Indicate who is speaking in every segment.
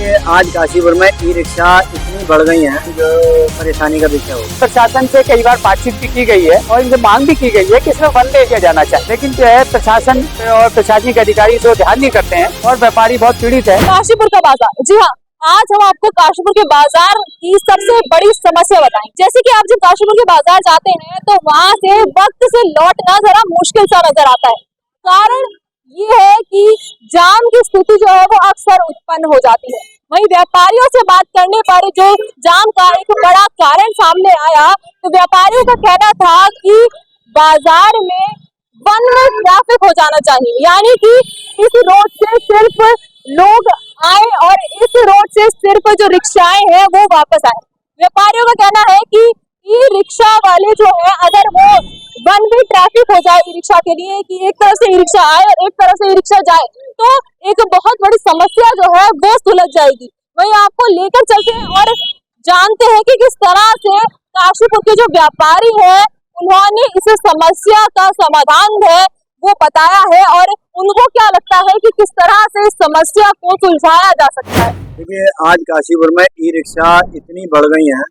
Speaker 1: देखिए आज काशीपुर में ई रिक्शा इतनी बढ़ गई हैं जो परेशानी का विषय हो।
Speaker 2: प्रशासन से कई बार बातचीत भी की गई है और इनसे मांग भी की गई है कि इसमें बंद किया जाना चाहिए, लेकिन जो है प्रशासन और प्रशासनिक अधिकारी इसको ध्यान नहीं करते हैं और व्यापारी बहुत पीड़ित है।
Speaker 3: काशीपुर का बाजार, जी हाँ, आज हम आपको काशीपुर के बाजार की सबसे बड़ी समस्या बताएं। जैसे कि आप जब काशीपुर के बाजार जाते हैं तो वहाँ से वक्त से लौटना जरा मुश्किल सा नजर आता है। कारण ये है कि जाम की स्थिति जो है वो अक्सर उत्पन्न हो जाती है। वहीं व्यापारियों से बात करने पर जो जाम का एक बड़ा कारण सामने आया तो व्यापारियों का कहना था कि बाजार में वन वे ट्रैफिक हो जाना चाहिए, यानी कि इस रोड से सिर्फ लोग आए और इस रोड से सिर्फ जो रिक्शाएं हैं वो वापस आए। व्यापारियों का कहना है कि ई रिक्शा वाले जो है अगर वो वन वे ट्रैफिक हो जाए ई रिक्शा के लिए कि एक तरफ से ई रिक्शा आए और एक तरफ से ई रिक्शा जाए तो एक बहुत बड़ी समस्या जो है वो सुलझ जाएगी। वहीं आपको लेकर चलते हैं और जानते हैं कि किस तरह से काशीपुर के जो व्यापारी हैं उन्होंने इस समस्या का समाधान है वो बताया है और उनको क्या लगता है कि किस तरह से इस समस्या को सुलझाया जा सकता है।
Speaker 1: देखिए आज काशीपुर में ई रिक्शा इतनी बढ़ गई हैं,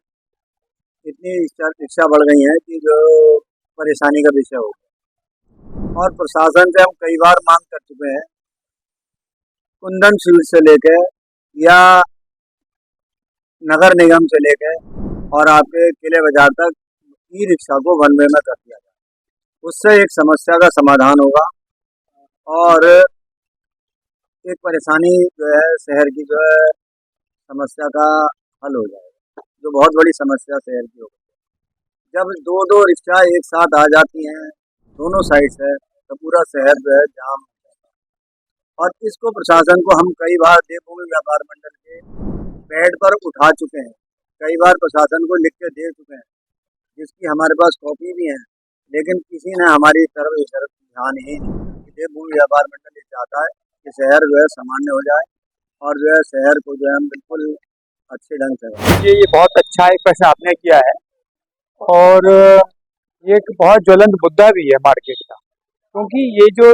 Speaker 1: इतनी रिक्शा बढ़ गई हैं कि जो परेशानी का विषय हो गया। और प्रशासन से हम कई बार मांग कर चुके हैं, कुंदन स्वीट से लेके या नगर निगम से लेके और आपके किले बाजार तक ई रिक्शा को वन वे में कर दिया जाए, उससे एक समस्या का समाधान होगा और एक परेशानी जो है शहर की जो है समस्या का हल हो जाएगा, जो बहुत बड़ी समस्या शहर की होगी। जब दो दो रिक्शा एक साथ आ जाती हैं दोनों साइड से तो पूरा शहर जो है जाम हो जाता है। और इसको प्रशासन को हम कई बार देवभूमि व्यापार मंडल के बेड पर उठा चुके हैं, कई बार प्रशासन को लिख के दे चुके हैं, जिसकी हमारे पास कॉपी भी है, लेकिन किसी ने हमारी तरफ ध्यान ही नहीं। देवभूमि व्यापार मंडल ये चाहता है कि शहर जो है सामान्य हो जाए और जो है शहर को जो है हम बिल्कुल अच्छे ढंग से।
Speaker 2: ये बहुत अच्छा एक प्रश्न आपने किया है और ये एक बहुत ज्वलंत मुद्दा भी है मार्केट का, क्योंकि ये जो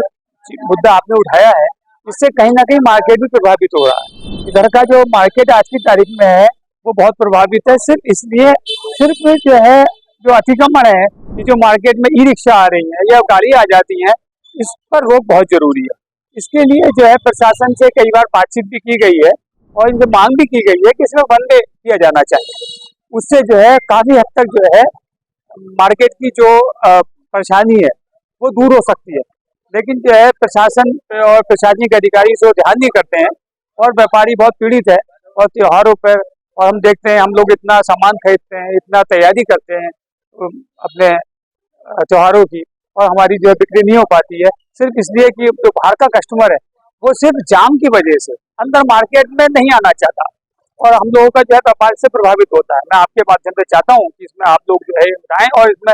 Speaker 2: मुद्दा आपने उठाया है इससे कहीं ना कहीं मार्केट भी प्रभावित हो रहा है। इधर का जो मार्केट आज की तारीख में है वो बहुत प्रभावित है, सिर्फ इसलिए सिर्फ जो है जो अतिक्रमण है कि जो मार्केट में ई रिक्शा आ रही है या गाड़ी आ जाती है इस पर रोक बहुत जरूरी है। इसके लिए जो है प्रशासन से कई बार बातचीत भी की गई है और इनसे मांग भी की गई है कि इसमें वन वे किया जाना चाहिए। उससे जो है काफी हद तक जो है मार्केट की जो परेशानी है वो दूर हो सकती है, लेकिन जो है प्रशासन और प्रशासनिक अधिकारी इसको ध्यान नहीं करते हैं और व्यापारी बहुत पीड़ित है। और त्योहारों पर और हम देखते हैं हम लोग इतना सामान खरीदते हैं, इतना तैयारी करते हैं अपने त्योहारों की, और हमारी जो है बिक्री नहीं हो पाती है सिर्फ इसलिए कि जो बाहर का कस्टमर है वो सिर्फ जाम की वजह से अंदर मार्केट में नहीं आना चाहता और हम लोगों का जो है व्यापार से प्रभावित होता है। मैं आपके माध्यम से चाहता हूँ कि इसमें आप लोग जो है उठाएं और इसमें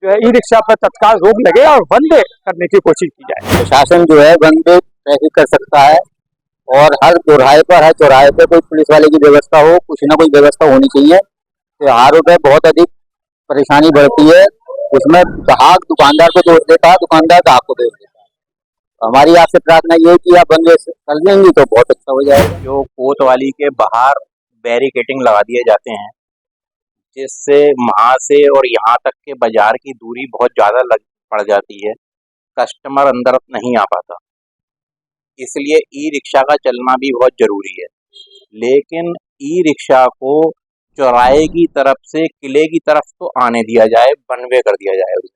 Speaker 2: जो है ई रिक्शा पर तत्काल रोक लगे और वन वे करने की कोशिश की जाए।
Speaker 1: प्रशासन जो है वन वे ट्रैफिक कर सकता है और हर चौराहे पर कोई पुलिस वाले की व्यवस्था हो, कुछ ना कोई व्यवस्था होनी चाहिए। त्योहारों पर बहुत अधिक परेशानी बढ़ती है, उसमें ग्राहक दुकानदार को दोष देता है, दुकानदार ग्राहक को दोष देता है। हमारी आपसे प्रार्थना ये है कि आप वन वे कर देंगे तो बहुत अच्छा हो जाएगा।
Speaker 4: जो कोतवाली के बाहर बैरिकेटिंग लगा दिए जाते हैं जिससे वहाँ से और यहाँ तक के बाजार की दूरी बहुत ज़्यादा पड़ जाती है, कस्टमर अंदर नहीं आ पाता, इसलिए ई रिक्शा का चलना भी बहुत ज़रूरी है। लेकिन ई रिक्शा को चौराहे की तरफ से किले की तरफ तो आने दिया जाए, वन वे कर दिया जाए उसे,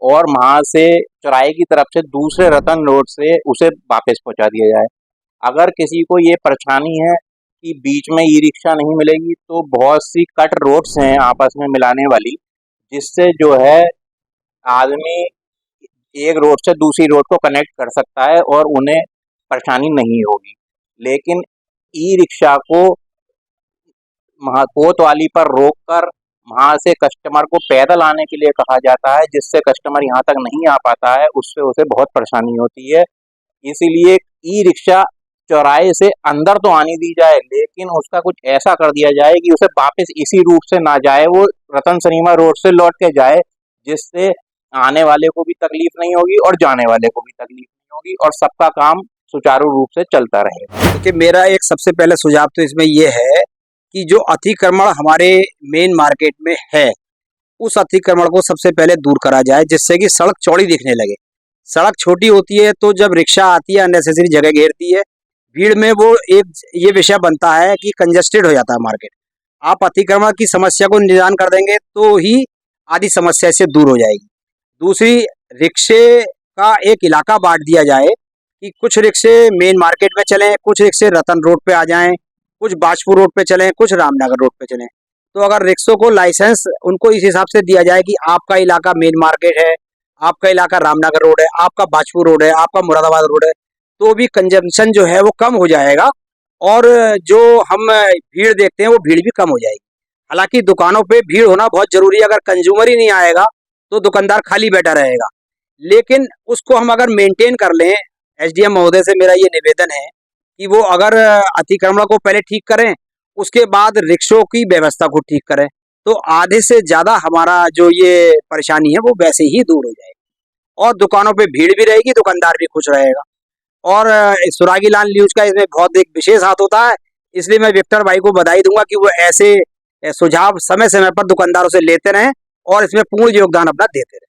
Speaker 4: और वहाँ से चौराहे की तरफ से दूसरे रतन रोड से उसे वापस पहुँचा दिया जाए। अगर किसी को ये परेशानी है कि बीच में ई रिक्शा नहीं मिलेगी तो बहुत सी कट रोड्स हैं आपस में मिलाने वाली, जिससे जो है आदमी एक रोड से दूसरी रोड को कनेक्ट कर सकता है और उन्हें परेशानी नहीं होगी। लेकिन ई रिक्शा को कोतवाली पर रोककर वहाँ से कस्टमर को पैदल आने के लिए कहा जाता है, जिससे कस्टमर यहाँ तक नहीं आ पाता है, उससे उसे बहुत परेशानी होती है। इसीलिए ई रिक्शा चौराहे से अंदर तो आने दी जाए, लेकिन उसका कुछ ऐसा कर दिया जाए कि उसे वापस इसी रूट से ना जाए, वो रतन सनीमा रोड से लौट के जाए, जिससे आने वाले को भी तकलीफ नहीं होगी और जाने वाले को भी तकलीफ नहीं होगी और सबका काम सुचारू रूप से चलता रहेगा।
Speaker 1: देखिए, मेरा एक सबसे पहले सुझाव तो इसमें ये है कि जो अतिक्रमण हमारे मेन मार्केट में है, उस अतिक्रमण को सबसे पहले दूर करा जाए, जिससे कि सड़क चौड़ी दिखने लगे। सड़क छोटी होती है तो जब रिक्शा आती है अननेसेसरी जगह घेरती है, भीड़ में वो एक ये विषय बनता है कि कंजेस्टेड हो जाता है मार्केट। आप अतिक्रमण की समस्या को निदान कर देंगे तो ही आदि समस्या इससे दूर हो जाएगी। दूसरी, रिक्शे का एक इलाका बांट दिया जाए कि कुछ रिक्शे मेन मार्केट में चलें, कुछ रिक्शे रतन रोड पे आ जाएं, कुछ बाजपुर रोड पे चलें, कुछ रामनगर रोड पे चलें। तो अगर रिक्शों को लाइसेंस उनको इस हिसाब से दिया जाए कि आपका इलाका मेन मार्केट है, आपका इलाका रामनगर रोड है, आपका बाजपुर रोड है, आपका मुरादाबाद रोड है, तो भी कंजम्पशन जो है वो कम हो जाएगा और जो हम भीड़ देखते हैं वो भीड़ भी कम हो जाएगी। हालांकि दुकानों पे भीड़ होना बहुत जरूरी है, अगर कंज्यूमर ही नहीं आएगा तो दुकानदार खाली बैठा रहेगा। लेकिन उसको हम अगर मेंटेन कर लें, एसडीएम महोदय से मेरा ये निवेदन है कि वो अगर अतिक्रमण को पहले ठीक करें, उसके बाद रिक्शों की व्यवस्था को ठीक करें, तो आधे से ज़्यादा हमारा जो ये परेशानी है वो वैसे ही दूर हो जाएगी और दुकानों पे भीड़ भी रहेगी, दुकानदार भी खुश रहेगा। और सुरागी लाल न्यूज़ का इसमें बहुत एक विशेष हाथ होता है, इसलिए मैं विक्टर भाई को बधाई दूंगा कि वो ऐसे सुझाव समय समय पर दुकानदारों से लेते रहें और इसमें पूर्ण योगदान अपना देते रहें।